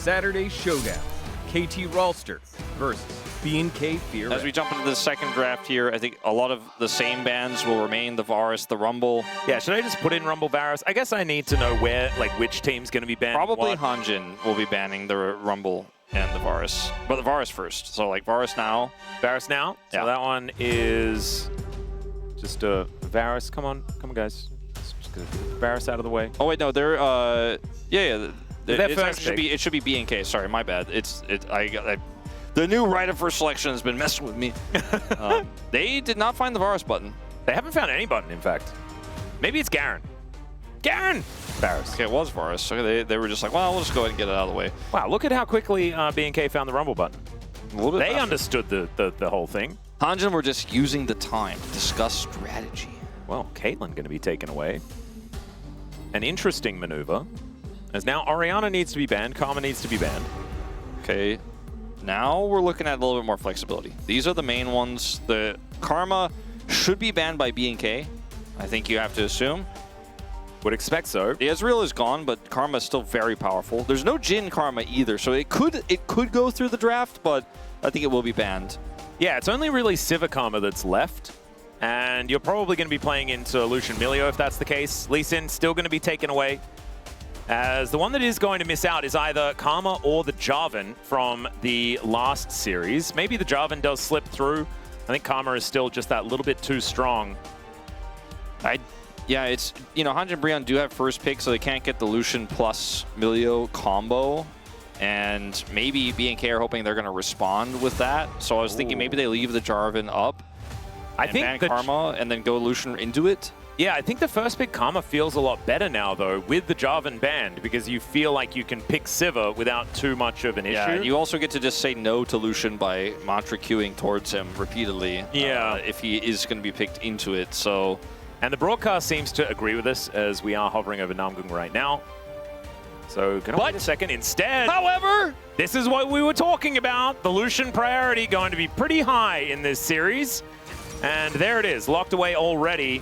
Saturday Showdown. KT Rolster versus B&K Fear. As we jump into the second draft here, I think a lot of the same bans will remain, the Varus, the Rumble. Yeah, should I just put in Rumble Varus? I guess I need to know where, like, which team's going to be banned. Probably Hanjin will be banning the Rumble and the Varus. But the Varus first. So, like, Varus now. Varus now? Yeah. So that one is just a Varus. Come on, guys. Let's just get Varus out of the way. Oh, wait, no, they're, yeah. It should be B&K. Sorry, my bad. The new right of first selection has been messing with me. They did not find the Varus button. They haven't found any button, in fact. Maybe it's Garen. Garen! Varus. Okay, it was Varus. So they were just like, well, we'll just go ahead and get it out of the way. Wow, look at how quickly B&K found the Rumble button. A little bit They faster. understood the whole thing. Hanjin were just using the time to discuss strategy. Well, Caitlyn going to be taken away. An interesting maneuver. As now Orianna needs to be banned, Karma needs to be banned. Okay, now we're looking at a little bit more flexibility. These are the main ones. The Karma should be banned by B&K. I think you have to assume. Would expect so. The Ezreal is gone, but Karma is still very powerful. There's no Jhin Karma either, so it could go through the draft, but I think it will be banned. Yeah, it's only really Sivir Karma that's left. And you're probably going to be playing into Lucian Milio if that's the case. Lee Sin still going to be taken away. As the one that is going to miss out is either Karma or the Jarvan from the last series. Maybe the Jarvan does slip through. I think Karma is still just that little bit too strong. Yeah, it's, you know, Hanjin and Brion do have first pick, so they can't get the Lucian plus Milio combo. And maybe B&K are hoping they're going to respond with that. So I was thinking maybe they leave the Jarvan up. I think ban Karma and then go Lucian into it. Yeah, I think the first pick Karma feels a lot better now, though, with the Jarvan banned, because you feel like you can pick Sivir without too much of an issue. You also get to just say no to Lucian by mantra queuing towards him repeatedly. Yeah. If he is going to be picked into it, so... And the broadcast seems to agree with us, as we are hovering over Namgung right now. So, gonna wait a second. Instead, however, this is what we were talking about. The Lucian priority going to be pretty high in this series. And there it is, locked away already.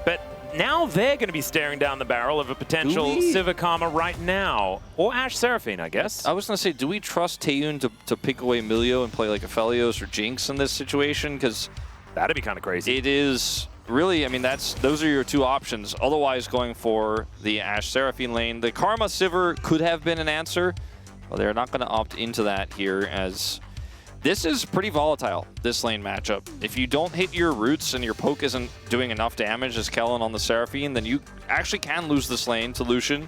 But now they're going to be staring down the barrel of a potential Sivir Karma right now. Or Ashe Seraphine, I guess. I was going to say, do we trust Taeyun to pick away Milio and play like a Aphelios or Jinx in this situation? Because that'd be kind of crazy. It is really, I mean, those are your two options. Otherwise, going for the Ashe Seraphine lane. The Karma Sivir could have been an answer, but they're not going to opt into that here, as this is pretty volatile, this lane matchup. If you don't hit your roots and your poke isn't doing enough damage as Kellen on the Seraphine, then you actually can lose this lane to Lucian.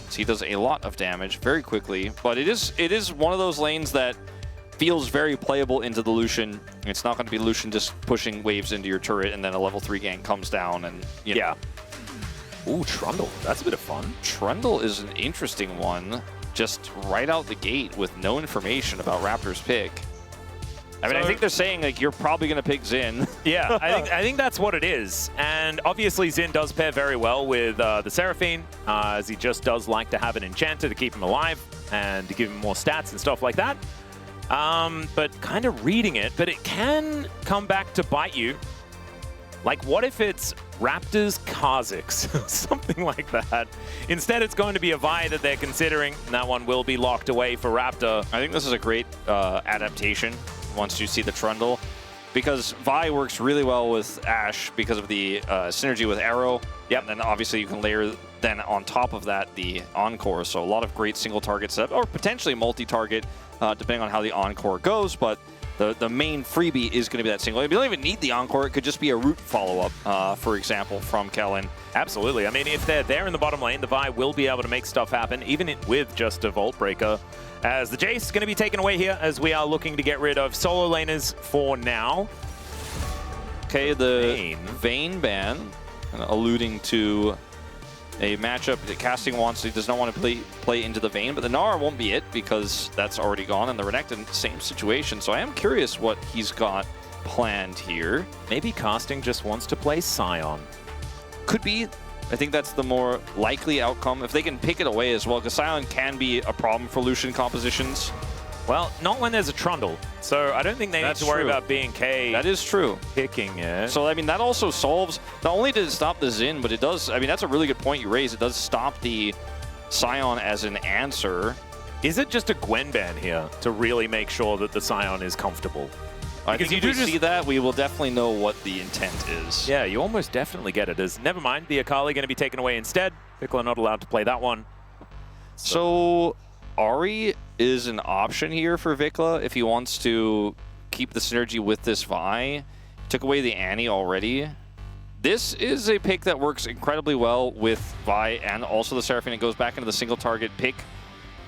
So he does a lot of damage very quickly, but it is one of those lanes that feels very playable into the Lucian. It's not going to be Lucian just pushing waves into your turret and then a level 3 gank comes down and, you know. Yeah. Ooh, Trundle. That's a bit of fun. Trundle is an interesting one. Just right out the gate with no information about Raptor's pick. I mean, I think they're saying, like, you're probably going to pick Xin. Yeah, I think that's what it is. And obviously, Xin does pair very well with the Seraphine, as he just does like to have an enchanter to keep him alive and to give him more stats and stuff like that. But kind of reading it, but it can come back to bite you. Like, what if it's Raptors Kha'Zix? Something like that. Instead, it's going to be a Vi that they're considering, and that one will be locked away for Raptor. I think this is a great adaptation once you see the Trundle, because Vi works really well with Ashe because of the synergy with Arrow. Yep. And then obviously you can layer then on top of that the Encore. So a lot of great single target setup, or potentially multi-target, depending on how the Encore goes. But the main freebie is going to be that single. You don't even need the Encore. It could just be a root follow-up, for example, from Kellen. Absolutely. I mean, if they're there in the bottom lane, the Vi will be able to make stuff happen, even with just a Vault Breaker. As the Jace is going to be taken away here, as we are looking to get rid of solo laners for now. Okay, the Vayne ban, alluding to a matchup that Casting wants. He does not want to play into the Vayne, but the Nara won't be it because that's already gone, and the Renekton, same situation. So I am curious what he's got planned here. Maybe Casting just wants to play Sion. Could be. I think that's the more likely outcome. If they can pick it away as well, because Sion can be a problem for Lucian compositions. Well, not when there's a Trundle. So I don't think they need to worry about B&K. That is true. Picking it. So, I mean, that also solves, not only does it stop the Xin, but it does, I mean, that's a really good point you raise. It does stop the Sion as an answer. Is it just a Gwen ban here to really make sure that the Scion is comfortable? I think if we see that, we will definitely know what the intent is. Yeah, you almost definitely get it as, never mind, the Akali going to be taken away instead. Vickler not allowed to play that one. So Ahri is an option here for Vickler if he wants to keep the synergy with this Vi. Took away the Annie already. This is a pick that works incredibly well with Vi and also the Seraphine. It goes back into the single target pick.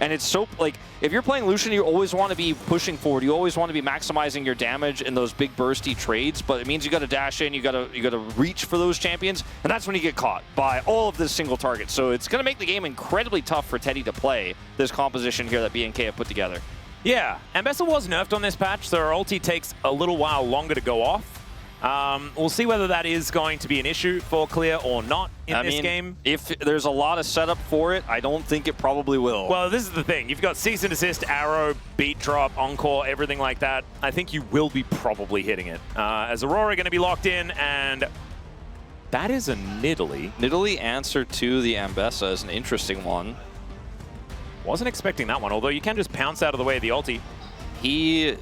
And it's so, like, if you're playing Lucian, you always want to be pushing forward. You always want to be maximizing your damage in those big bursty trades, but it means you got to dash in, you got to reach for those champions, and that's when you get caught by all of this single target. So it's going to make the game incredibly tough for Teddy to play this composition here that BNK have put together. Yeah, and Bessel was nerfed on this patch, so her ulti takes a little while longer to go off. We'll see whether that is going to be an issue for Clear or not in this game. If there's a lot of setup for it, I don't think it probably will. Well, this is the thing. You've got cease and desist, arrow, beat drop, encore, everything like that. I think you will be probably hitting it. As Aurora going to be locked in, and that is a Nidalee. Nidalee answer to the Ambessa is an interesting one. Wasn't expecting that one, although you can just pounce out of the way of the ulti. He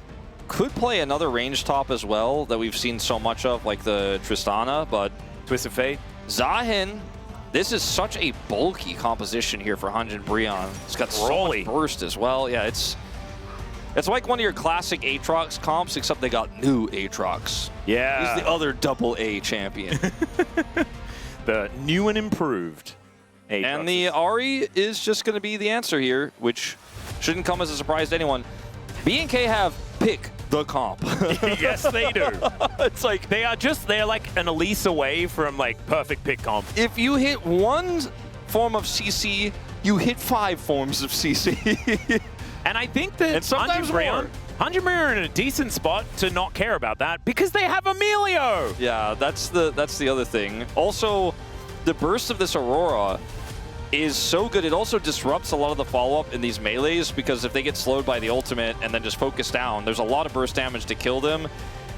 could play another range top as well that we've seen so much of, like the Tristana, but Twist of Fate. Zahin, this is such a bulky composition here for Hanjin Brionne. It's got so much burst as well. Yeah, it's like one of your classic Aatrox comps, except they got new Aatrox. Yeah. He's the other AA champion. The new and improved Aatrox. And the Ahri is just going to be the answer here, which shouldn't come as a surprise to anyone. BNK have pick the comp. Yes, they do. It's like they're like an Elise away from like perfect pick comp. If you hit one form of CC, you hit 5 forms of CC. And I think that sometimes Hanjin Brionne are in a decent spot to not care about that because they have Emilio. Yeah, that's the other thing. Also, the burst of this Aurora is so good. It also disrupts a lot of the follow-up in these melees because if they get slowed by the ultimate and then just focus down, there's a lot of burst damage to kill them.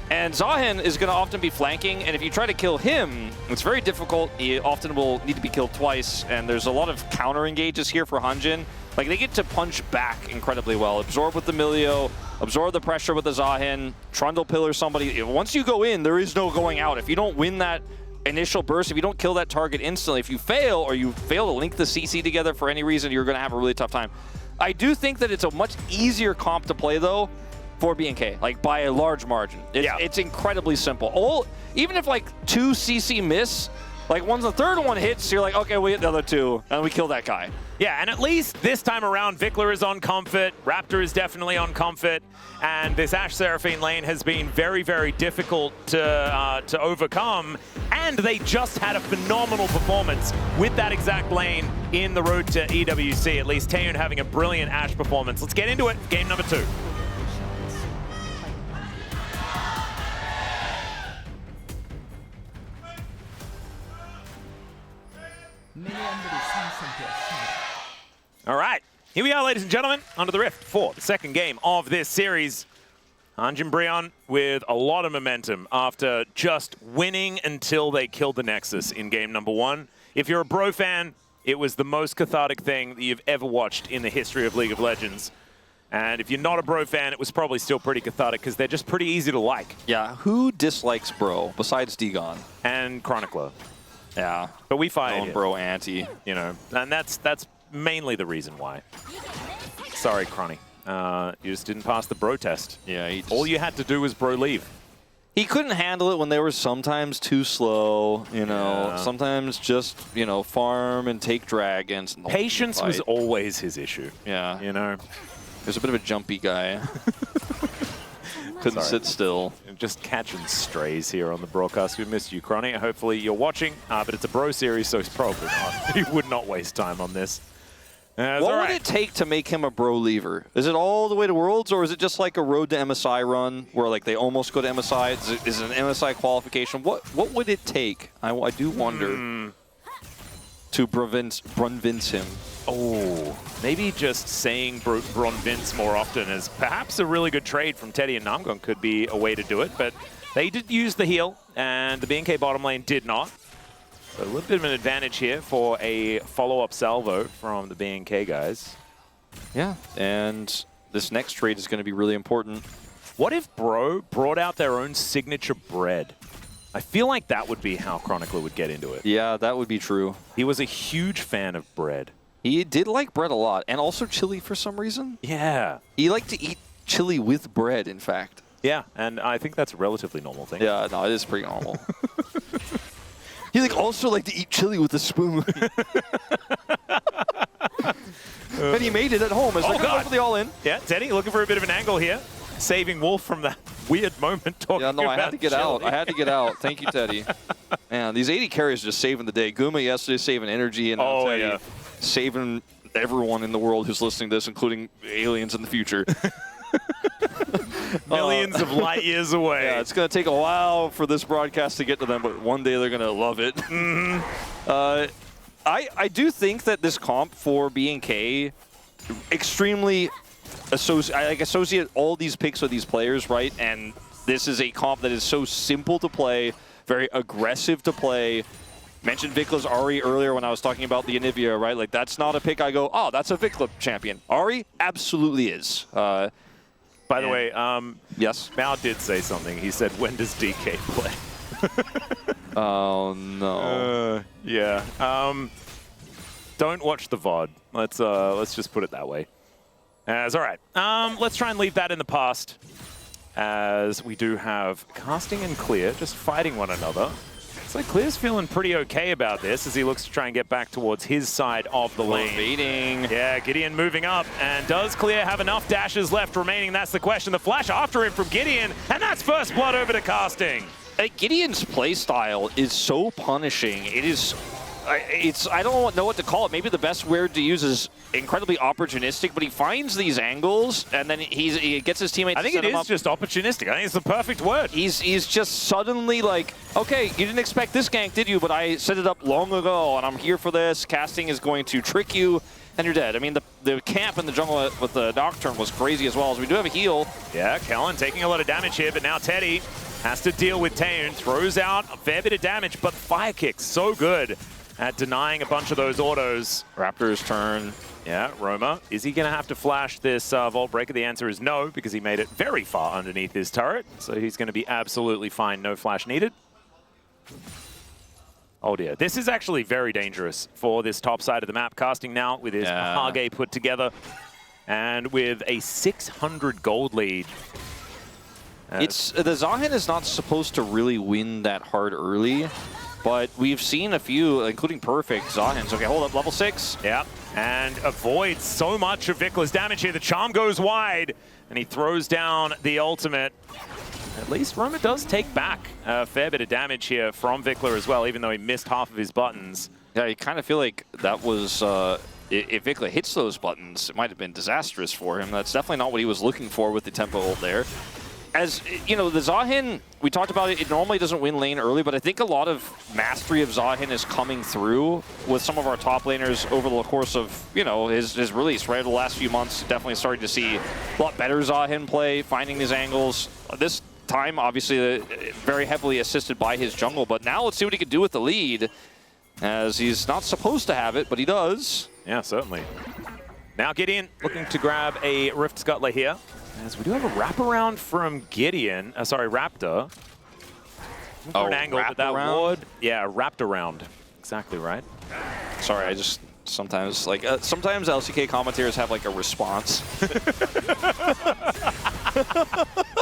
And Zahin is going to often be flanking, and if you try to kill him, it's very difficult. He often will need to be killed twice, and there's a lot of counter engages here for Hanjin. Like, they get to punch back incredibly well. Absorb with the Milio, absorb the pressure with the Zahin, Trundle pillar somebody. Once you go in, there is no going out. If you don't win that initial burst, if you don't kill that target instantly, if you fail or you fail to link the CC together for any reason, you're going to have a really tough time. I do think that it's a much easier comp to play, though, for BNK, like by a large margin. It's incredibly simple. Even if like 2 CC miss, like once the third one hits, you're like, okay, we hit the other 2, and we kill that guy. Yeah, and at least this time around, Vickler is on comfort, Raptor is definitely on comfort, and this Ashe Seraphine lane has been very, very difficult to overcome, and they just had a phenomenal performance with that exact lane in the road to EWC. At least Taeyun having a brilliant Ashe performance. Let's get into it, game number 2. All right, here we are, ladies and gentlemen, under the rift for the second game of this series. Hanjin Brionne with a lot of momentum after just winning until they killed the Nexus in game number 1. If you're a Bro fan, it was the most cathartic thing that you've ever watched in the history of League of Legends. And if you're not a Bro fan, it was probably still pretty cathartic because they're just pretty easy to like. Yeah, who dislikes Bro besides Degon? And Chronicler. Yeah. But we fired Bro anti. You know, and that's mainly the reason why. Sorry, Cronny. You just didn't pass the Bro test. Yeah, all you had to do was Bro leave. He couldn't handle it when they were sometimes too slow, you know, sometimes just, you know, farm and take dragons. And patience was always his issue. Yeah. You know? He was a bit of a jumpy guy. Couldn't sit still. Just catching strays here on the broadcast. We missed you, Cronny. Hopefully you're watching, but it's a Bro series, so he's probably not. He would not waste time on this. What would it take to make him a Bro leaver? Is it all the way to Worlds, or is it just like a road to MSI run where like they almost go to MSI? Is it an MSI qualification? What would it take? I do wonder to Brunvince him. Oh, maybe just saying Brunvince more often is perhaps a really good trade from Teddy and Namgon could be a way to do it, but they did use the heal, and the BNK bottom lane did not. So a little bit of an advantage here for a follow-up salvo from the BNK guys. Yeah, and this next trade is going to be really important. What if Bro brought out their own signature bread? I feel like that would be how Chronicler would get into it. Yeah, that would be true. He was a huge fan of bread. He did like bread a lot, and also chili for some reason. Yeah. He liked to eat chili with bread, in fact. Yeah, and I think that's a relatively normal thing. Yeah, no, it is pretty normal. He also liked to eat chili with a spoon. And he made it at home. It's like, God. for the all-in. Yeah, Teddy looking for a bit of an angle here. Saving Wolf from that weird moment talking Yeah, no, I had to get chili. out. I had to get out. Thank you, Teddy. Man, these 80 carries are just saving the day. Guma yesterday saving energy, and now Teddy saving everyone in the world who's listening to this, including aliens in the future. Millions of light years away. Yeah, it's going to take a while for this broadcast to get to them, but one day they're going to love it. I do think that this comp for B&K extremely associate all these picks with these players, right? And this is a comp that is so simple to play, very aggressive to play. Mentioned Vicla's Ahri earlier when I was talking about the Anivia, right? Like, that's not a pick I go, oh, that's a Vicla champion. Ahri absolutely is. By the way, yes? Mao did say something. He said, when does DK play? Oh, no. Yeah. Don't watch the VOD. Let's just put it that way. It's all right. Let's try and leave that in the past, as we do have Casting and Clear just fighting one another. So Clear's feeling pretty okay about this as he looks to try and get back towards his side of the lane. Baiting. Yeah, Gideon moving up. And does Clear have enough dashes left remaining? That's the question. The flash after him from Gideon, and that's first blood over to Casting. Gideon's playstyle is so punishing. It is... I don't know what to call it. Maybe the best word to use is incredibly opportunistic, but he finds these angles, and then he gets his teammates I think it is just opportunistic. I think it's the perfect word. He's just suddenly like, okay, you didn't expect this gank, did you? But I set it up long ago, and I'm here for this. Casting is going to trick you, and you're dead. I mean, the camp in the jungle with the Nocturne was crazy as well, as we do have a heal. Yeah, Kellen taking a lot of damage here, but now Teddy has to deal with Taeun. Throws out a fair bit of damage, but Fire Kick's so good at denying a bunch of those autos. Raptor's turn. Yeah, Roma. Is he going to have to flash this Vault Breaker? The answer is no, because he made it very far underneath his turret. So he's going to be absolutely fine. No flash needed. Oh dear. This is actually very dangerous for this top side of the map. Casting now with his Hage put together. And with a 600 gold lead. The Zahen is not supposed to really win that hard early. But we've seen a few, including Perfect, Zahens. Okay, hold up, level 6. Yeah, and avoids so much of Vicla's damage here. The charm goes wide, and he throws down the ultimate. At least Roma does take back a fair bit of damage here from Vicla as well, even though he missed half of his buttons. Yeah, you kind of feel like that was, if Vicla hits those buttons, it might have been disastrous for him. That's definitely not what he was looking for with the tempo ult there. As, you know, the Zahen, we talked about it, it normally doesn't win lane early, but I think a lot of mastery of Zahen is coming through with some of our top laners over the course of, you know, his release, right? Over the last few months, definitely starting to see a lot better Zahen play, finding these angles. This time, obviously, very heavily assisted by his jungle, but now let's see what he can do with the lead, as he's not supposed to have it, but he does. Yeah, certainly. Now Gideon looking to grab a Rift Scuttler here. As we do have a wraparound from Gideon, Raptor. For an angle, but that ward, yeah, wrapped around. Exactly right. Sorry, I just sometimes, like, sometimes LCK commentators have, like, a response.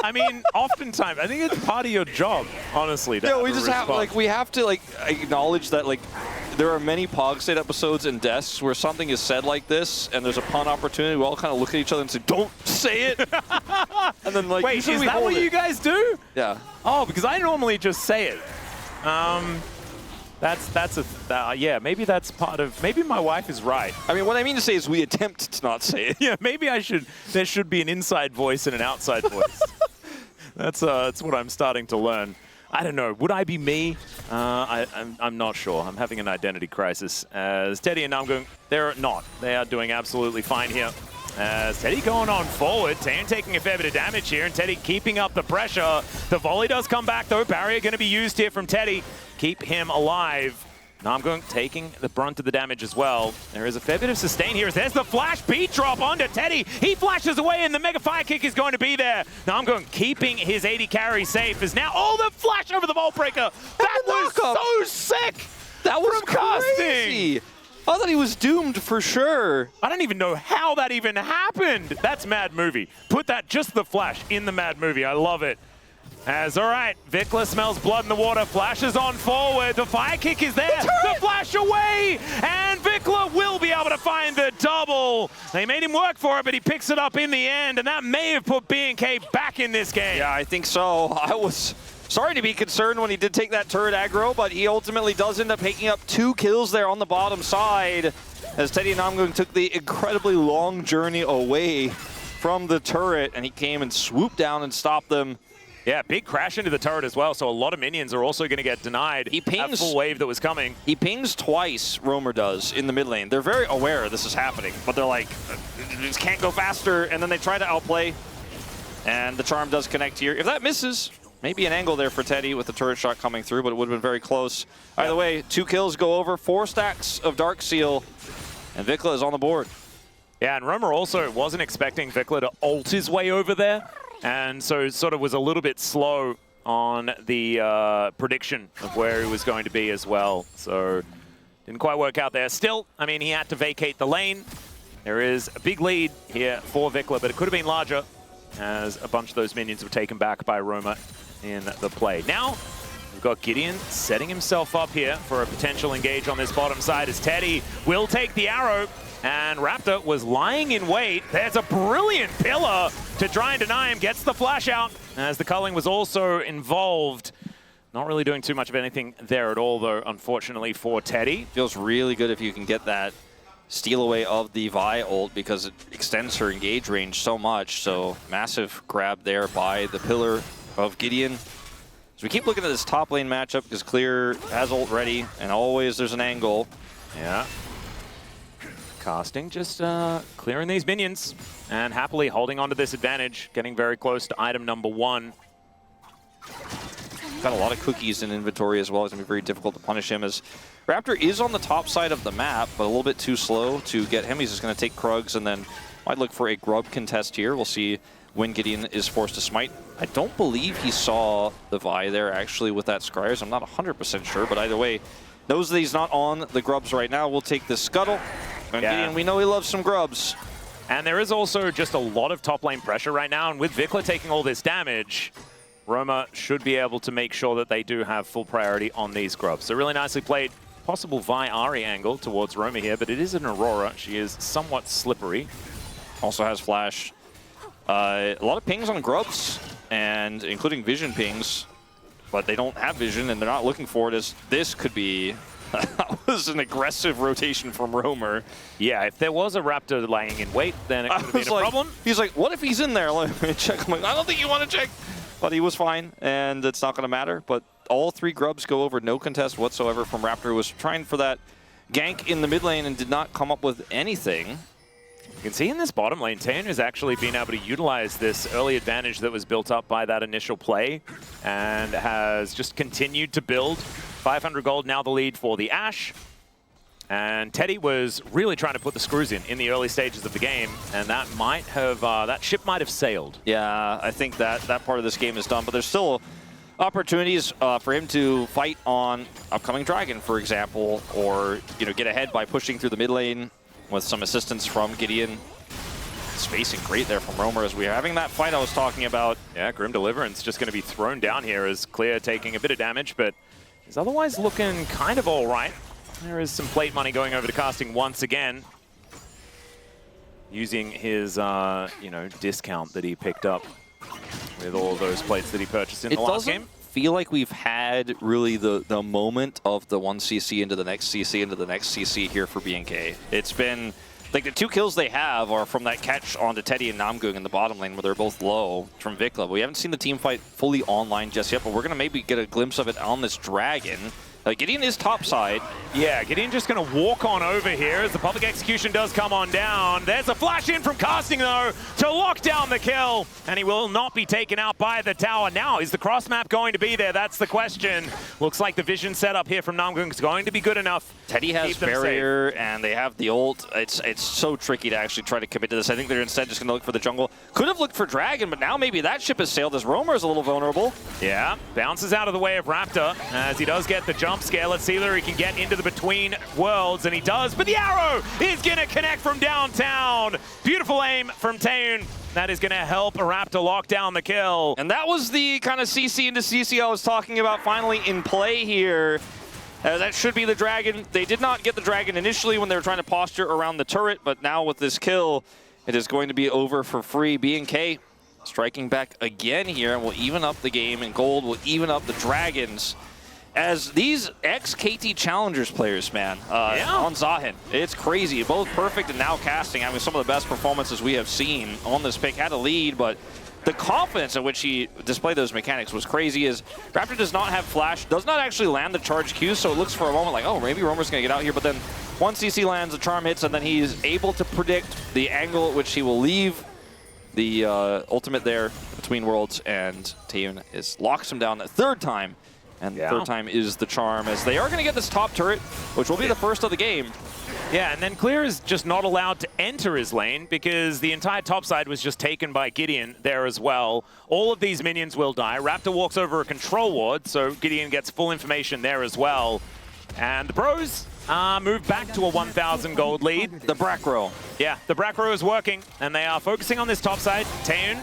I mean, oftentimes, I think it's part of your job, honestly. Yeah, we just have, like, we have to, like, acknowledge that, like, there are many Pog State episodes and desks where something is said like this, and there's a pun opportunity. We all kind of look at each other and say, "Don't say it." And then, like, wait, is that what you guys do? Yeah. Oh, because I normally just say it. Yeah, maybe that's part of. Maybe my wife is right. I mean, what I mean to say is we attempt to not say it. Yeah, maybe I should. There should be an inside voice and an outside voice. That's what I'm starting to learn. I don't know. Would I be me? I'm not sure. I'm having an identity crisis. As Teddy and Nam they're not. They are doing absolutely fine here. As Teddy going on forward, Taeun taking a fair bit of damage here, and Teddy keeping up the pressure. The volley does come back, though. Barrier going to be used here from Teddy. Keep him alive. Namgung taking the brunt of the damage as well. There is a fair bit of sustain here. There's the flash beat drop onto Teddy. He flashes away and the Mega Fire Kick is going to be there. Namgung keeping his 80 carry safe is now, oh, the flash over the Vault Breaker. That was so sick. That was crazy. I thought he was doomed for sure. I don't even know how that even happened. That's Mad Movie. Put that, just the flash, in the Mad Movie. I love it. As, all right, Vikla smells blood in the water, flashes on forward. The fire kick is there. The flash away, and Vikla will be able to find the double. They made him work for it, but he picks it up in the end, and that may have put BNK back in this game. Yeah, I think so. I was sorry to be concerned when he did take that turret aggro, but he ultimately does end up picking up 2 kills there on the bottom side, as Teddy and Namgung took the incredibly long journey away from the turret, and he came and swooped down and stopped them. Yeah, big crash into the turret as well, so a lot of minions are also going to get denied. He pings, that full wave that was coming. He pings twice, Roamer does, in the mid lane. They're very aware this is happening, but they're like, just can't go faster, and then they try to outplay, and the charm does connect here. If that misses, maybe an angle there for Teddy with the turret shot coming through, but it would have been very close. Either way, 2 kills go over, 4 stacks of Dark Seal, and Vikla is on the board. Yeah, and Roamer also wasn't expecting Vikla to ult his way over there. And so sort of was a little bit slow on the prediction of where he was going to be as well. So didn't quite work out there. Still, I mean, he had to vacate the lane. There is a big lead here for Vikla, but it could have been larger as a bunch of those minions were taken back by Roamer in the play. Now, we've got Gideon setting himself up here for a potential engage on this bottom side as Teddy will take the arrow. And Raptor was lying in wait. There's a brilliant pillar to try and deny him. Gets the flash out as the culling was also involved. Not really doing too much of anything there at all, though, unfortunately, for Teddy. Feels really good if you can get that steal away of the Vi ult because it extends her engage range so much. So massive grab there by the pillar of Gideon. So we keep looking at this top lane matchup because Clear has ult ready and always there's an angle. Yeah. Casting, just clearing these minions and happily holding on to this advantage, getting very close to item number 1. Got a lot of cookies in inventory as well. It's going to be very difficult to punish him as Raptor is on the top side of the map, but a little bit too slow to get him. He's just going to take Krugs and then might look for a grub contest here. We'll see when Gideon is forced to smite. I don't believe he saw the Vi there actually with that Scryers. I'm not 100% sure, but either way, knows that he's not on the grubs right now. We'll take this scuttle. And yeah. Gideon, we know he loves some grubs. And there is also just a lot of top lane pressure right now. And with Vikla taking all this damage, Roma should be able to make sure that they do have full priority on these grubs. So really nicely played. Possible Vi Ahri angle towards Roma here, but it is an Aurora. She is somewhat slippery. Also has flash. A lot of pings on grubs, and including vision pings. But they don't have vision, and they're not looking for it as this could be... That was an aggressive rotation from Roamer. Yeah, if there was a Raptor laying in wait, then it could have been a problem. He's like, what if he's in there? Let me check. I'm like, I don't think you want to check. But he was fine, and it's not going to matter. But all 3 grubs go over, no contest whatsoever from Raptor, who was trying for that gank in the mid lane and did not come up with anything. You can see in this bottom lane, Taeyeon has actually been able to utilize this early advantage that was built up by that initial play and has just continued to build. 500 gold, now the lead for the Ashe. And Teddy was really trying to put the screws in the early stages of the game, and that might have, that ship might have sailed. Yeah, I think that part of this game is done, but there's still opportunities for him to fight on upcoming Dragon, for example, or get ahead by pushing through the mid lane with some assistance from Gideon. Spacing great there from Roamer as we are having that fight I was talking about. Yeah, Grim Deliverance just going to be thrown down here as Clear taking a bit of damage, but is otherwise looking kind of all right. There is some plate money going over to casting once again, using his discount that he picked up with all of those plates that he purchased in the last game. Feel like we've had really the moment of the 1cc into the next CC into the next CC here for BNK. It's been like the 2 kills they have are from that catch onto Teddy and Namgung in the bottom lane where they're both low from Vikla. We haven't seen the team fight fully online just yet, but we're going to maybe get a glimpse of it on this Dragon. Gideon is top side. Yeah, Gideon just going to walk on over here as the public execution does come on down. There's a flash in from Casting, though, to lock down the kill. And he will not be taken out by the tower. Now, is the cross map going to be there? That's the question. Looks like the vision setup here from Namgung is going to be good enough. Teddy has barrier, and they have the ult. It's so tricky to actually try to commit to this. I think they're instead just going to look for the jungle. Could have looked for Dragon, but now maybe that ship has sailed as Roamer is a little vulnerable. Yeah, bounces out of the way of Raptor as he does get the jump scare. Let's see whether he can get into the between worlds, and he does, but the arrow is going to connect from downtown. Beautiful aim from Taeun. That is going to help Raptor lock down the kill. And that was the kind of CC into CC I was talking about finally in play here. That should be the Dragon. They did not get the Dragon initially when they were trying to posture around the turret, but now with this kill, it is going to be over for free. BNK striking back again here, and will even up the game, and Gold will even up the Dragons. As these ex-KT Challengers players, man, on Zahin, it's crazy. Both perfect and now casting, having some of the best performances we have seen on this pick. Had a lead, but the confidence in which he displayed those mechanics was crazy. As Raptor does not have flash, does not actually land the charge Q, so it looks for a moment like, oh, maybe Roamer's going to get out here, but then one CC lands, the charm hits, and then he's able to predict the angle at which he will leave the ultimate there between worlds, and Taeun locks him down the third time. And the third time is the charm, as they are going to get this top turret, which will be the first of the game. Yeah, and then Clear is just not allowed to enter his lane because the entire top side was just taken by Gideon there as well. All of these minions will die. Raptor walks over a control ward, so Gideon gets full information there as well. And the Bros move back to a 1,000 gold lead. The Brack row. Yeah, the Brack row is working, and they are focusing on this top side. Taeun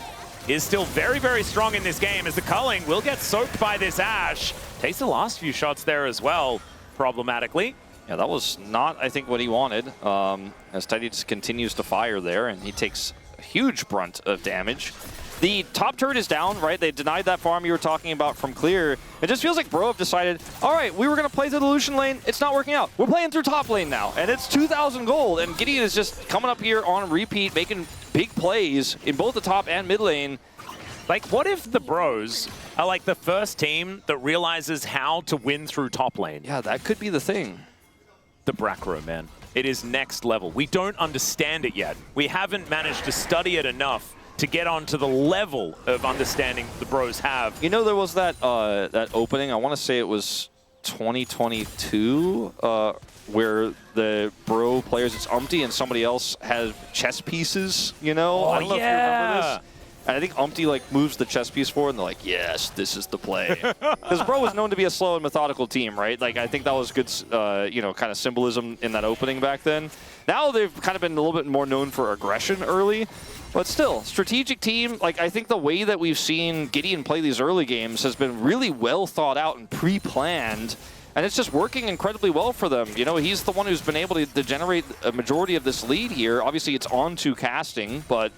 is still very, very strong in this game, as the culling will get soaked by this Ashe. Takes the last few shots there as well, problematically. Yeah, that was not, I think, what he wanted, as Teddy just continues to fire there, and he takes a huge brunt of damage. The top turret is down, right? They denied that farm you were talking about from Clear. It just feels like Bro have decided, all right, we were going to play through the Lucian lane. It's not working out. We're playing through top lane now, and it's 2,000 gold, and Gideon is just coming up here on repeat, making big plays in both the top and mid lane. Like, what if the Bros are like the first team that realizes how to win through top lane? Yeah, that could be the thing. The Brack row, man. It is next level. We don't understand it yet. We haven't managed to study it enough to get onto the level of understanding the Bros have. You know, there was that that opening, I want to say it was 2022, where the Bro players, it's Umpty and somebody else has chess pieces, you know? Oh, I don't know if you remember this. And I think Umpty like moves the chess piece forward, and they're like, yes, this is the play. Because Bro was known to be a slow and methodical team, right? Like, I think that was good, you know, kind of symbolism in that opening back then. Now they've kind of been a little bit more known for aggression early. But still, strategic team, like, I think the way that we've seen Gideon play these early games has been really well thought out and pre-planned. And it's just working incredibly well for them. You know, he's the one who's been able to generate a majority of this lead here. Obviously, it's on to casting, but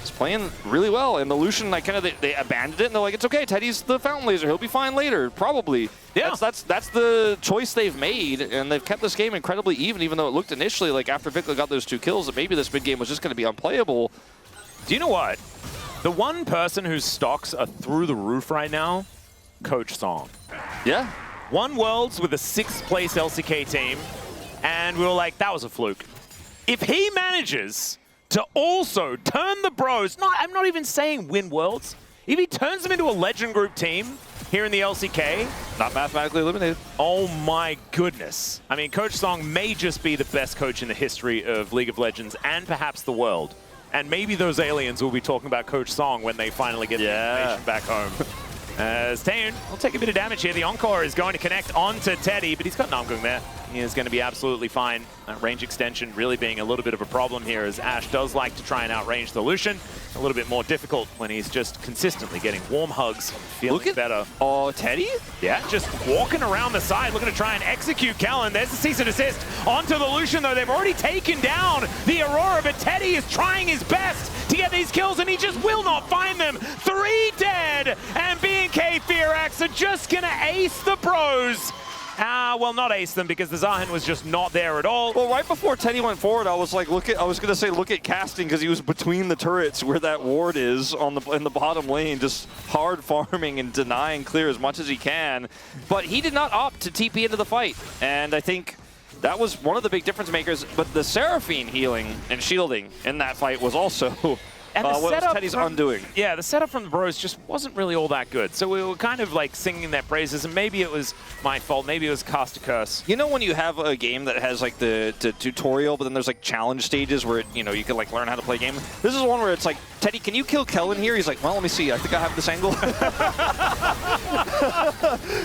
he's playing really well. And the Lucian, like, they abandoned it, and they're like, it's okay, Teddy's the Fountain Laser. He'll be fine later, probably. Yeah. That's the choice they've made, and they've kept this game incredibly even though it looked initially like after Vikla got those 2 kills that maybe this mid game was just going to be unplayable. Do you know what? The one person whose stocks are through the roof right now, Coach Song. Yeah. Won Worlds with a 6th place LCK team, and we were like, that was a fluke. If he manages to also turn the Bros, I'm not even saying win Worlds, if he turns them into a Legend Group team here in the LCK, not mathematically eliminated. Oh my goodness. I mean, Coach Song may just be the best coach in the history of League of Legends and perhaps the world. And maybe those aliens will be talking about Coach Song when they finally get the information back home. As Taeun will take a bit of damage here. The Encore is going to connect onto Teddy, but he's got Namgung there. He is going to be absolutely fine. Range extension really being a little bit of a problem here, as Ashe does like to try and outrange the Lucian. A little bit more difficult when he's just consistently getting warm hugs, feeling better. Oh, Teddy? Yeah, just walking around the side, looking to try and execute Kellen. There's the cease and desist onto the Lucian, though. They've already taken down the Aurora, but Teddy is trying his best to get these kills, and he just will not find them. 3 dead, and BNK Fearax are just going to ace the Bros. Well, not ace them because the Zahin was just not there at all. Well, right before Teddy went forward, I was like, look at casting because he was between the turrets where that ward is in the bottom lane, just hard farming and denying clear as much as he can. But he did not opt to TP into the fight, and I think that was one of the big difference makers. But the Seraphine healing and shielding in that fight was also And the what setup Teddy's from, undoing. Yeah, the setup from the Bros just wasn't really all that good. So we were kind of like singing their praises, and maybe it was my fault. Maybe it was Cast a Curse. You know when you have a game that has like the tutorial, but then there's like challenge stages where you can like learn how to play a game. This is one where it's like, Teddy, can you kill Kellen here? He's like, well, let me see. I think I have this angle.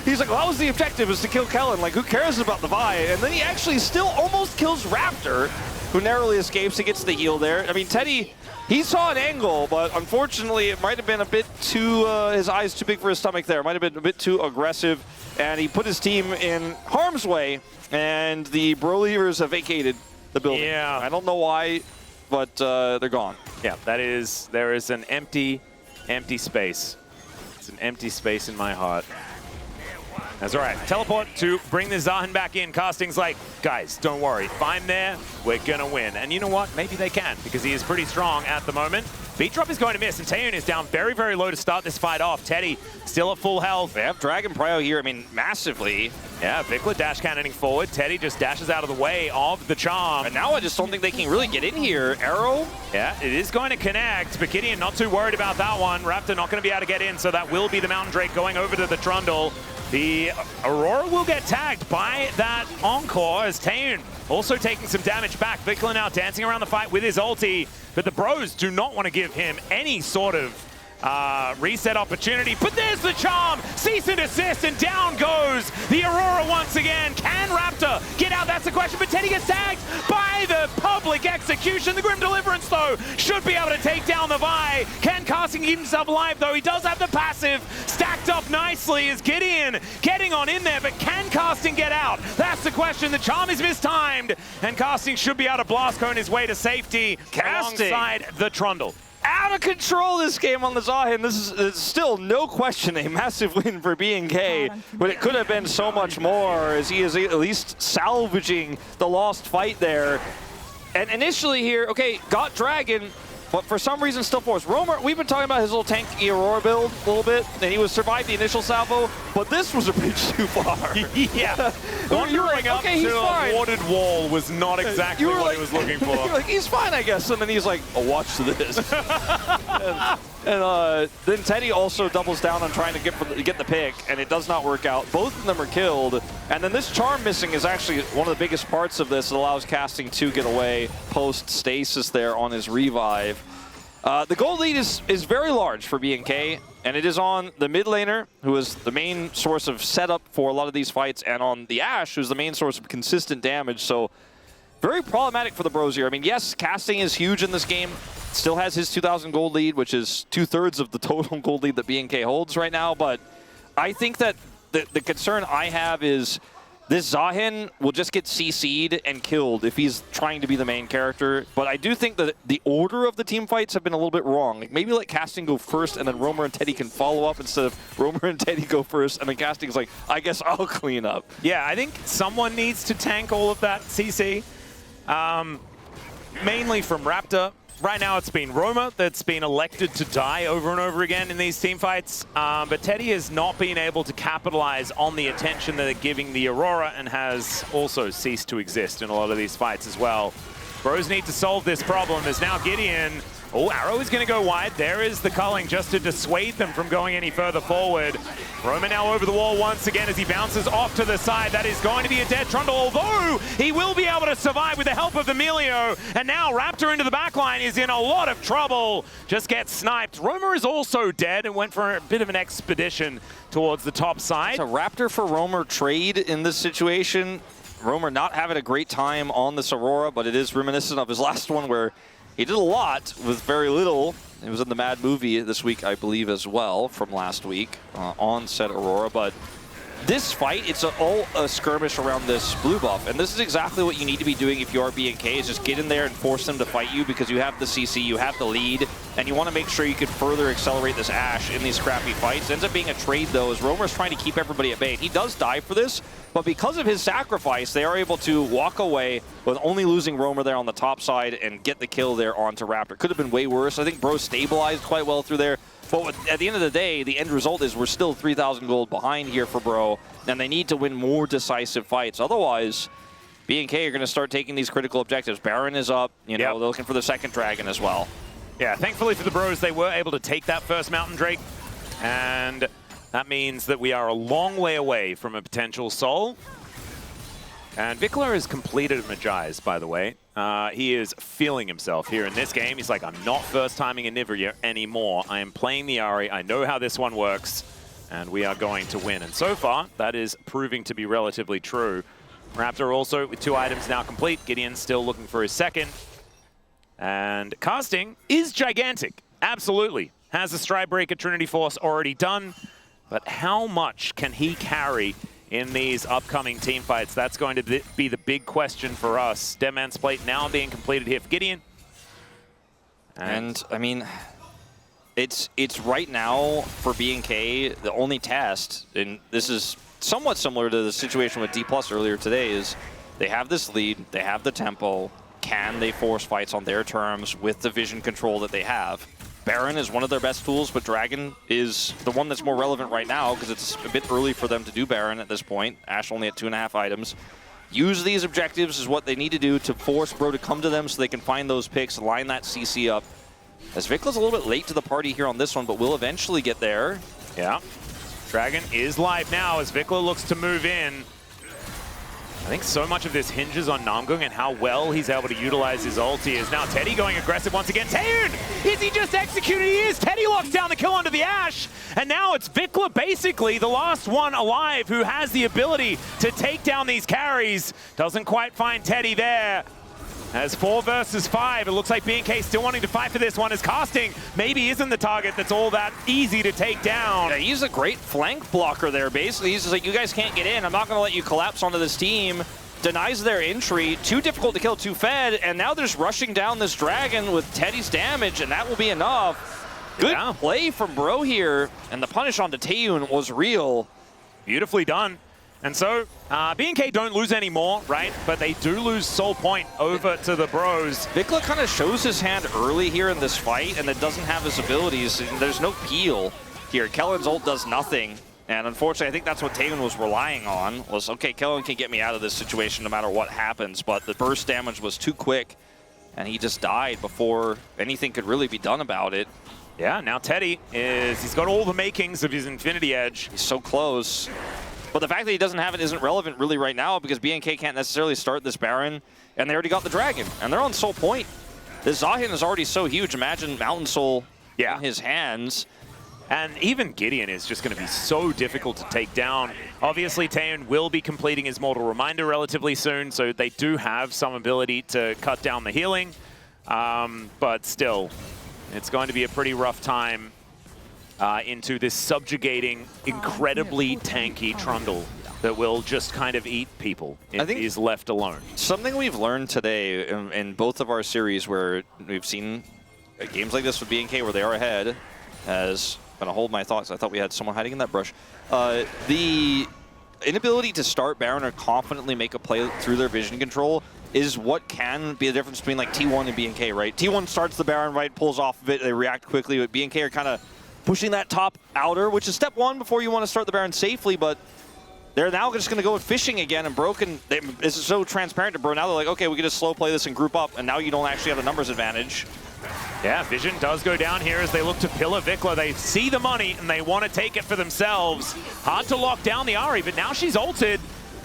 He's like, well, that was the objective, is to kill Kellen. Like, who cares about the Vi? And then he actually still almost kills Raptor, who narrowly escapes. He gets the heal there. I mean, Teddy, he saw an angle, but unfortunately it might have been a bit too, his eyes too big for his stomach there. It might have been a bit too aggressive, and he put his team in harm's way, and the Brolievers have vacated the building. Yeah. I don't know why, but they're gone. Yeah, there is an empty space. It's an empty space in my heart. That's all right. Teleport to bring the Zahin back in. Casting's like, guys, don't worry. If I'm there, we're going to win. And you know what? Maybe they can, because he is pretty strong at the moment. Beat drop is going to miss, and Taeyoon is down very, very low to start this fight off. Teddy still at full health. They have Dragon Prio here, I mean, massively. Yeah, Vikla dash cannoning forward. Teddy just dashes out of the way of the charm. And now I just don't think they can really get in here. Arrow? Yeah, it is going to connect, but Gideon not too worried about that one. Raptor not going to be able to get in, so that will be the Mountain Drake going over to the Trundle. The Aurora will get tagged by that Encore as Taeyoon also taking some damage back. Vikla now dancing around the fight with his ulti, but the Bros do not want to give him any sort of reset opportunity. But there's the charm, cease and desist, and down goes the Aurora once again. Can Raptor get out? That's the question, but Teddy gets tagged by the public execution. The Grim Deliverance, though, should be able to take down the Vi. Can Casting keep himself alive, though? He does have the passive stacked up nicely as Gideon getting on in there, but can Casting get out? That's the question. The charm is mistimed, and Casting should be able to blast cone his way to safety alongside the Trundle. Out of control this game on the Zahin. This is still no question a massive win for BNK, but it could have been so much more as he is at least salvaging the lost fight there. And initially here, okay, got Dragon, but for some reason still forced. Roamer, we've been talking about his little tanky Aurora build a little bit, and he was survived the initial salvo, but this was a bridge too far. Yeah. Wandering up to a warded wall was not exactly what he was looking for. You're like, he's fine, I guess. And then he's like, oh, watch this. and then Teddy also doubles down on trying to get the pick, and it does not work out. Both of them are killed. And then this charm missing is actually one of the biggest parts of this. It allows Casting to get away post-stasis there on his revive. The gold lead is very large for BNK, and it is on the mid laner, who is the main source of setup for a lot of these fights, and on the Ashe, who's the main source of consistent damage. So very problematic for the Bros here. I mean, yes, Casting is huge in this game. Still has his 2,000 gold lead, which is 2/3 of the total gold lead that BNK holds right now. But I think that the concern I have is this Zahin will just get CC'd and killed if he's trying to be the main character. But I do think that the order of the team fights have been a little bit wrong. Like maybe let Casting go first, and then Roamer and Teddy can follow up instead of Roamer and Teddy go first, and then Casting's like, I guess I'll clean up. Yeah, I think someone needs to tank all of that CC. Mainly from Raptor. Right now it's been Roma that's been elected to die over and over again in these team fights, but Teddy has not been able to capitalize on the attention that they're giving the Aurora and has also ceased to exist in a lot of these fights as well. Bros need to solve this problem. There's now Gideon. Oh, Arrow is going to go wide. There is the culling just to dissuade them from going any further forward. Roman now over the wall once again as he bounces off to the side. That is going to be a dead Trundle, although he will be able to survive with the help of the Melio. And now Raptor into the backline is in a lot of trouble. Just gets sniped. Romer is also dead and went for a bit of an expedition towards the top side. It's a Raptor for Romer trade in this situation. Romer not having a great time on this Aurora, but it is reminiscent of his last one where he did a lot with very little. It was in the Mad movie this week, I believe, as well, from last week on said Aurora. But this fight, it's all a skirmish around this blue buff. And this is exactly what you need to be doing if you are BNK, is just get in there and force them to fight you because you have the CC, you have the lead, and you want to make sure you can further accelerate this Ashe in these scrappy fights. It ends up being a trade, though, as Romer's trying to keep everybody at bay. He does die for this, But because of his sacrifice, they are able to walk away with only losing Roamer there on the top side and get the kill there onto Raptor. Could have been way worse. I think Bro stabilized quite well through there. But at the end of the day, the end result is we're still 3,000 gold behind here for Bro, and they need to win more decisive fights. Otherwise, B&K are going to start taking these critical objectives. Baron is up. You know, they're looking for the second dragon as well. Yeah, thankfully for the Bros, they were able to take that first Mountain Drake, and that means that we are a long way away from a potential Soul. And Vikler has completed Magi's, by the way. He is feeling himself here in this game. He's like, I'm not first-timing a Nivea anymore. I am playing the Ahri. I know how this one works, and we are going to win. And so far, that is proving to be relatively true. Raptor also with 2 items now complete. Gideon still looking for his second. And casting is gigantic. Absolutely. Has the Stridebreaker Trinity Force already done. But how much can he carry in these upcoming team fights? That's going to be the big question for us. Dead Man's Plate now being completed here for Gideon. And I mean, it's right now for B&K, the only test, and this is somewhat similar to the situation with D+ earlier today, is they have this lead, they have the tempo. Can they force fights on their terms with the vision control that they have? Baron is one of their best tools, but Dragon is the one that's more relevant right now because it's a bit early for them to do Baron at this point. Ashe only at 2.5 items. Use these objectives is what they need to do to force Bro to come to them so they can find those picks, line that CC up. As Vikla's a little bit late to the party here on this one, but will eventually get there. Yeah. Dragon is live now as Vikla looks to move in. I think so much of this hinges on Namgung and how well he's able to utilize his ulti. Is now Teddy going aggressive once again. Taeun! Is he just executed? He is! Teddy locks down the kill onto the Ashe. And now it's Vikla, basically the last one alive who has the ability to take down these carries. Doesn't quite find Teddy there. As 4 versus 5, it looks like B&K still wanting to fight for this one as casting maybe isn't the target that's all that easy to take down. Yeah, he's a great flank blocker there, basically. He's just like, you guys can't get in. I'm not going to let you collapse onto this team. Denies their entry. Too difficult to kill, too fed. And now they're just rushing down this dragon with Teddy's damage, and that will be enough. Good play from Bro here. And the punish onto Taeun was real. Beautifully done. And so, B&K don't lose anymore, right? But they do lose Soul Point over to the Bros. Vikla kind of shows his hand early here in this fight, and it doesn't have his abilities. There's no peel here. Kellen's ult does nothing. And unfortunately, I think that's what Taeun was relying on, was, okay, Kellen can get me out of this situation no matter what happens. But the burst damage was too quick, and he just died before anything could really be done about it. Yeah, now Teddy he's got all the makings of his Infinity Edge. He's so close. But the fact that he doesn't have it isn't relevant really right now because B&K can't necessarily start this Baron, and they already got the Dragon, and they're on Soul Point. This Zahin is already so huge. Imagine Mountain Soul in his hands. And even Gideon is just going to be so difficult to take down. Obviously, Taeun will be completing his Mortal Reminder relatively soon, so they do have some ability to cut down the healing. But still, it's going to be a pretty rough time into this subjugating, incredibly tanky Trundle that will just kind of eat people if he's left alone. Something we've learned today in both of our series where we've seen games like this with B&K where they are ahead, as I'm going to hold my thoughts. I thought we had someone hiding in that brush. The inability to start Baron or confidently make a play through their vision control is what can be the difference between like T1 and B&K, right? T1 starts the Baron, right, pulls off of it, they react quickly, but B&K are kind of pushing that top outer, which is step one before you want to start the Baron safely, but they're now just going to go with fishing again, and Broken, this is so transparent to Bro. Now they're like, okay, we can just slow play this and group up, and now you don't actually have the numbers advantage. Yeah, Vision does go down here as they look to pillar Vikla. They see the money, and they want to take it for themselves. Hard to lock down the Ahri, but now she's ulted,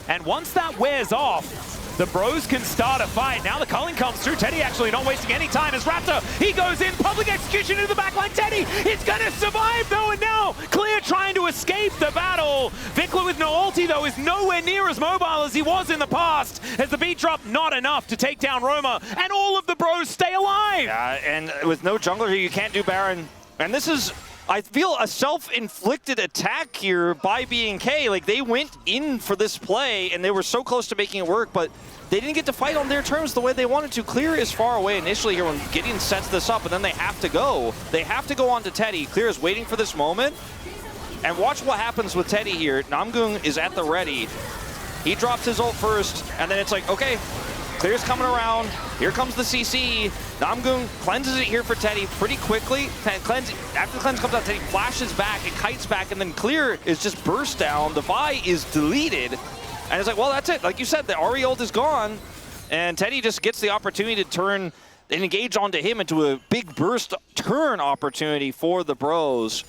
and once that wears off, the Bros can start a fight. Now the culling comes through. Teddy actually not wasting any time as Raptor, he goes in, public execution into the backline. Teddy is gonna survive though, and now Clear trying to escape the battle. Vikla with no ulti though is nowhere near as mobile as he was in the past, as the beat drop not enough to take down Roma, and all of the Bros stay alive. Yeah, and with no jungler here, you can't do Baron. And this is, I feel, a self-inflicted attack here by B&K. Like, they went in for this play, and they were so close to making it work, but they didn't get to fight on their terms the way they wanted to. Clear is far away initially here when Gideon sets this up, and then they have to go. They have to go on to Teddy. Clear is waiting for this moment. And watch what happens with Teddy here. Namgung is at the ready. He drops his ult first, and then it's like, okay, Clear's coming around. Here comes the CC. Namgung cleanses it here for Teddy pretty quickly. After the cleanse comes out, Teddy flashes back, it kites back, and then Clear is just burst down. The Vi is deleted. And it's like, well, that's it. Like you said, the Ahri ult is gone. And Teddy just gets the opportunity to turn and engage onto him into a big burst turn opportunity for the Bros.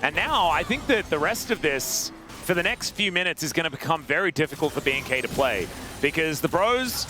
And now I think that the rest of this, for the next few minutes, is going to become very difficult for BNK to play. Because the Bros,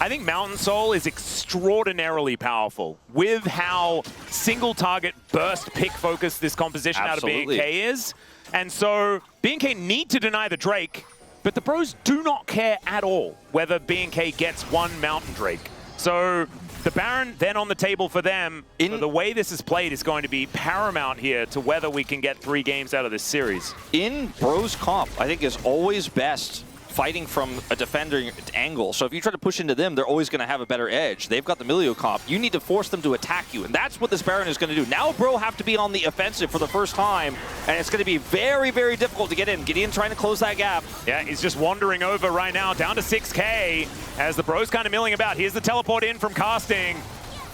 I think Mountain Soul is extraordinarily powerful with how single target burst pick focus this composition Absolutely. out of BNK is. And so BNK need to deny the Drake, but the Bros do not care at all whether BNK gets one Mountain Drake. So the Baron then on the table for them. So the way this is played is going to be paramount here to whether we can get 3 games out of this series. In Bros comp, I think is always best fighting from a defender angle. So if you try to push into them, they're always going to have a better edge. They've got the Milio comp. You need to force them to attack you, and that's what this Baron is going to do. Now Bro have to be on the offensive for the first time, and it's going to be very, very difficult to get in. Gideon trying to close that gap. Yeah, he's just wandering over right now, down to 6K, as the Bros kind of milling about. Here's the teleport in from casting.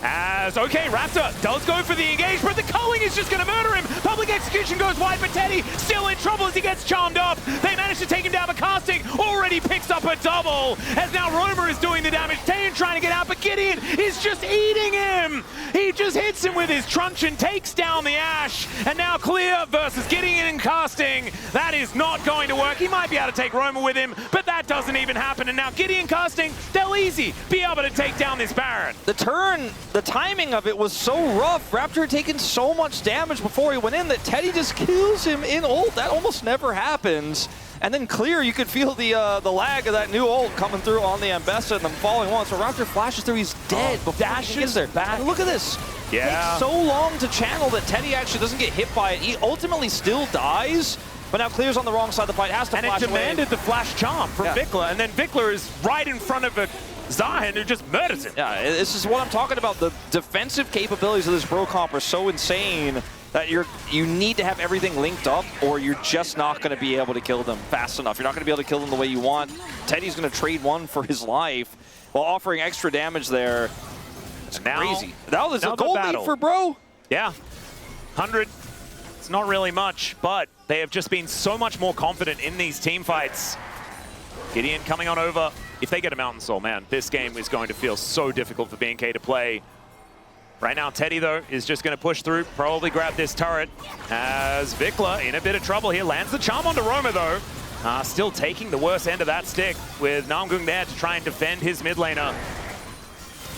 Okay, Raptor does go for the engage, but the culling is just going to murder him. Public execution goes wide, but Teddy still in trouble as he gets charmed up. They manage to take him down, but casting already picks up a double, as now Romer is doing the damage. Tayan trying to get out, but Gideon is just eating him. He just hits him with his truncheon, takes down the Ashe, and now Clear versus Gideon and casting. That is not going to work. He might be able to take Romer with him, but that doesn't even happen. And now Gideon casting, they'll easy be able to take down this Baron. The turn, the timing of it was so rough. Raptor had taken so much damage before he went in that Teddy just kills him in ult. That almost never happens. And then Clear, you could feel the lag of that new ult coming through on the Ambessa and them falling once. So Raptor flashes through, he's dead before he gets there. Back. Look at this. Yeah. It takes so long to channel that Teddy actually doesn't get hit by it. He ultimately still dies, but now Clear's on the wrong side of the fight, has to flash away. And it demanded the flash charm from Vikla, and then Vikla is right in front of a Zion who just murders him. Yeah, this is what I'm talking about. The defensive capabilities of this Bro comp are so insane that you need to have everything linked up, or you're just not going to be able to kill them fast enough. You're not going to be able to kill them the way you want. Teddy's going to trade one for his life while offering extra damage there. It's crazy. That was a gold lead for Bro. Yeah, 100. It's not really much, but they have just been so much more confident in these team fights. Gideon coming on over. If they get a Mountain Soul, man, this game is going to feel so difficult for BNK to play. Right now, Teddy, though, is just going to push through, probably grab this turret, as Vikla in a bit of trouble here. Lands the charm onto Roma, though. Still taking the worst end of that stick with Namgung there to try and defend his mid laner.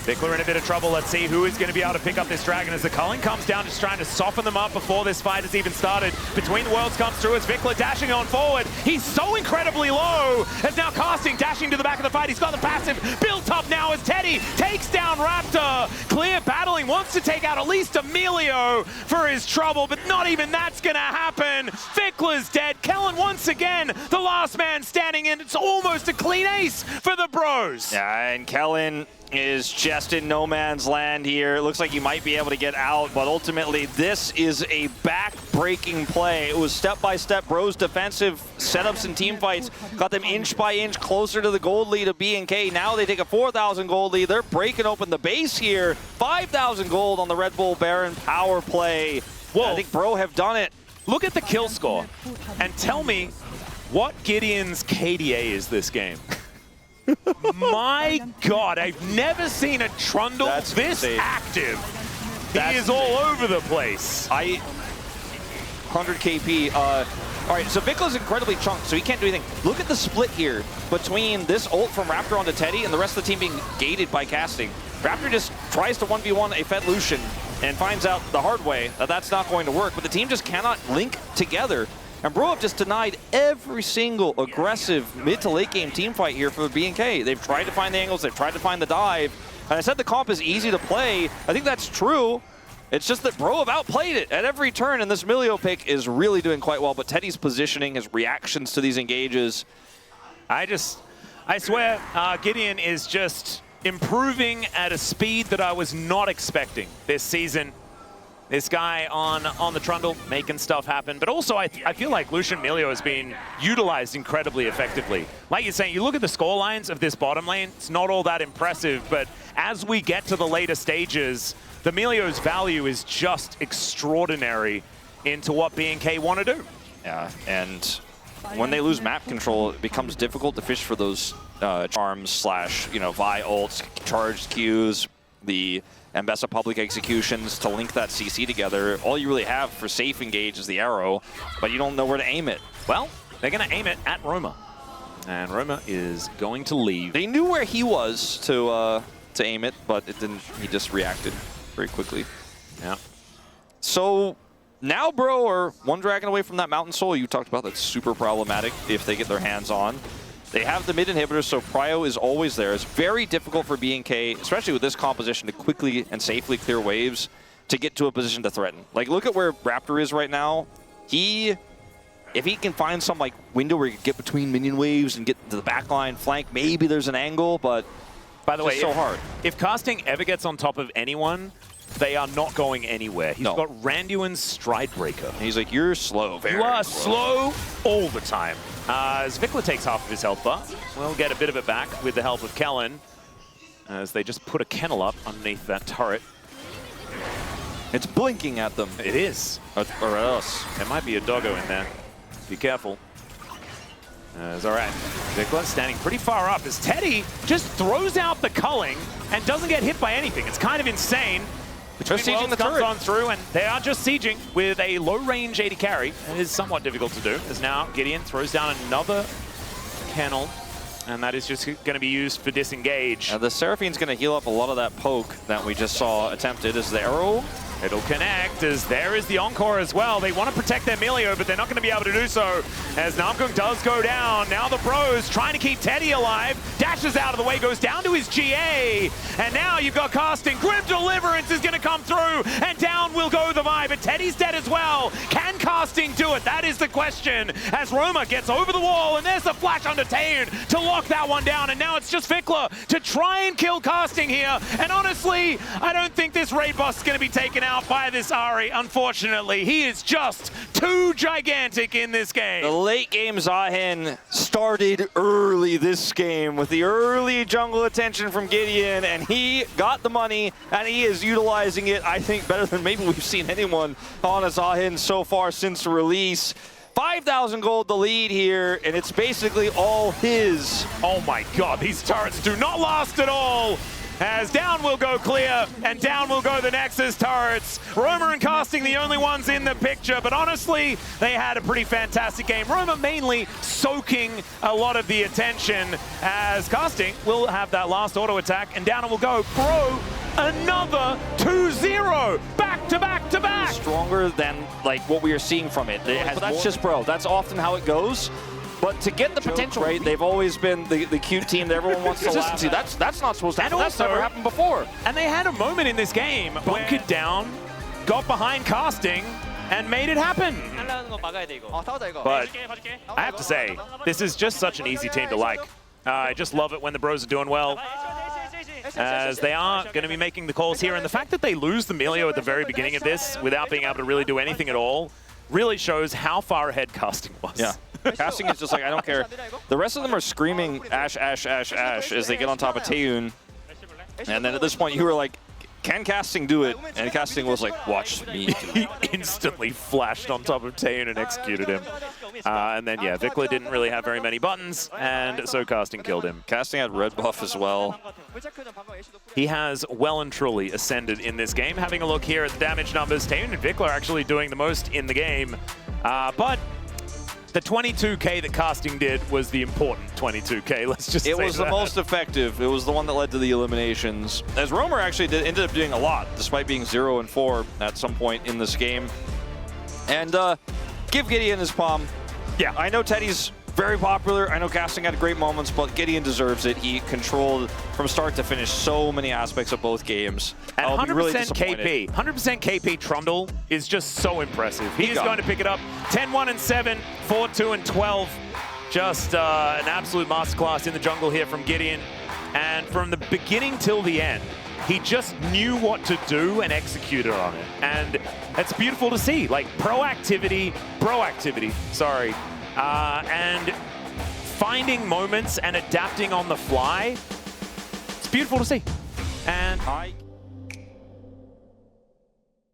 Vikla in a bit of trouble. Let's see who is going to be able to pick up this dragon as the culling comes down, just trying to soften them up before this fight has even started. Between the Worlds comes through as Vikla dashing on forward. He's so incredibly low as now casting, dashing to the back of the fight. He's got the passive built up now as Teddy takes down Raptor. Clear battling, wants to take out at least Emilio for his trouble, but not even that's going to happen. Vikla's dead. Kellen once again, the last man standing in. It's almost a clean ace for the Bros. Yeah, and Kellen is just in no man's land here. It looks like he might be able to get out, but ultimately this is a back-breaking play. It was step-by-step Bros defensive setups and team fights, got them inch by inch closer to the gold lead of BNK. Now they take a 4,000 gold lead. They're breaking open the base here. 5,000 gold on the Red Bull Baron power play. Whoa. I think Bro have done it. Look at the kill score and tell me what Gideon's KDA is this game. My God, I've never seen a Trundle this insane. Active. He is insane. All over the place. 100 KP. All right, so Vikla's incredibly chunked, so he can't do anything. Look at the split here between this ult from Raptor onto Teddy and the rest of the team being gated by casting. Raptor just tries to 1v1 a Fed Lucian and finds out the hard way that that's not going to work, but the team just cannot link together. And Bro have just denied every single aggressive mid to late game team fight here for BNK. They've tried to find the angles, they've tried to find the dive. And I said the comp is easy to play. I think that's true. It's just that Bro have outplayed it at every turn, and this Milio pick is really doing quite well. But Teddy's positioning, his reactions to these engages. I swear, Gideon is just improving at a speed that I was not expecting this season. This guy on the Trundle making stuff happen. But also, I feel like Lucian Milio has been utilized incredibly effectively. Like you're saying, you look at the score lines of this bottom lane, it's not all that impressive. But as we get to the later stages, the Milio's value is just extraordinary into what BNK want to do. Yeah, and when they lose map control, it becomes difficult to fish for those charms slash, Vi ults, charged Qs, the Ambessa public executions to link that CC together. All you really have for safe engage is the arrow, but you don't know where to aim it. Well, they're going to aim it at Roma. And Roma is going to leave. They knew where he was to aim it, but it didn't. He just reacted very quickly. Yeah. So now Bro are one dragon away from that Mountain Soul you talked about. That's super problematic if they get their hands on. They have the mid inhibitor, so Prio is always there. It's very difficult for BNK, especially with this composition, to quickly and safely clear waves to get to a position to threaten. Like, look at where Raptor is right now. If he can find some window where he can get between minion waves and get to the backline flank, maybe there's an angle, but by the way, it's so hard. If casting ever gets on top of anyone, they are not going anywhere. He's got Randuin's Stride Breaker. And he's like, you're slow, very You are slow all the time. As Vikla takes half of his health bar, we'll get a bit of it back with the help of Kellen, as they just put a kennel up underneath that turret. It's blinking at them. It is. Or else. There might be a doggo in there. Be careful. It's all right. Vikla standing pretty far up as Teddy just throws out the culling and doesn't get hit by anything. It's kind of insane. Just sieging the turret. On through, and they are just sieging with a low-range AD carry. It is somewhat difficult to do, as now Gideon throws down another kennel, and that is just going to be used for disengage. The Seraphine's going to heal up a lot of that poke that we just saw attempted. Is the arrow? It'll connect, as there is the Encore as well. They want to protect their Milio, but they're not going to be able to do so, as Namkoong does go down. Now the Bros trying to keep Teddy alive. Dashes out of the way, goes down to his GA. And now you've got casting. Grim Deliverance is going to come through, and down will go the Vibe. But Teddy's dead as well. Can casting do it? That is the question, as Roma gets over the wall, and there's the flash onto Taeun to lock that one down. And now it's just Vikla to try and kill casting here. And honestly, I don't think this raid boss is going to be taken out by this Ahri, unfortunately. He is just too gigantic in this game. The late game Zahin started early this game with the early jungle attention from Gideon, and he got the money, and he is utilizing it, I think, better than maybe we've seen anyone on a Zahin so far since release. 5,000 gold the lead here, and it's basically all his. Oh my god, these turrets do not last at all. As down will go clear, and down will go the Nexus turrets. Roma and casting the only ones in the picture, but honestly, they had a pretty fantastic game. Roma mainly soaking a lot of the attention, as casting will have that last auto attack, and down it will go. Bro, another 2-0, back to back to back. Stronger than what we are seeing from it. But that's just Bro. That's often how it goes. But to get the potential, right, they've always been the cute team that everyone wants to laugh at. That's not supposed to happen. That's never happened before. And they had a moment in this game, bunkered down, got behind casting, and made it happen. But I have to say, this is just such an easy team to like. I just love it when the Bros are doing well, as they are going to be making the calls here. And the fact that they lose the Milio at the very beginning of this without being able to really do anything at all really shows how far ahead casting was. Yeah. Casting is just like, I don't care. The rest of them are screaming Ash, Ash, Ash, Ash as they get on top of Taeun. And then at this point, you were like, can casting do it? And casting was like, watch me. He instantly flashed on top of Taeun and executed him. And then, yeah, Vikla didn't really have very many buttons, and so casting killed him. Casting had red buff as well. He has well and truly ascended in this game. Having a look here at the damage numbers, Taeun and Vikla are actually doing the most in the game. But the 22k that casting did was the important 22k, let's just say it was the most effective. It was the one that led to the eliminations. As Romer actually ended up doing a lot, despite being 0-4 at some point in this game. And give Gideon his palm. Yeah, I know Teddy's very popular. I know casting had great moments, but Gideon deserves it. He controlled from start to finish so many aspects of both games. And 100% KP. 100% KP Trundle is just so impressive. He is going to pick it up 10-1-7, 4-2-12. Just an absolute masterclass in the jungle here from Gideon. And from the beginning till the end, he just knew what to do and executed on it. And it's beautiful to see, like proactivity, sorry. And finding moments and adapting on the fly. It's beautiful to see. And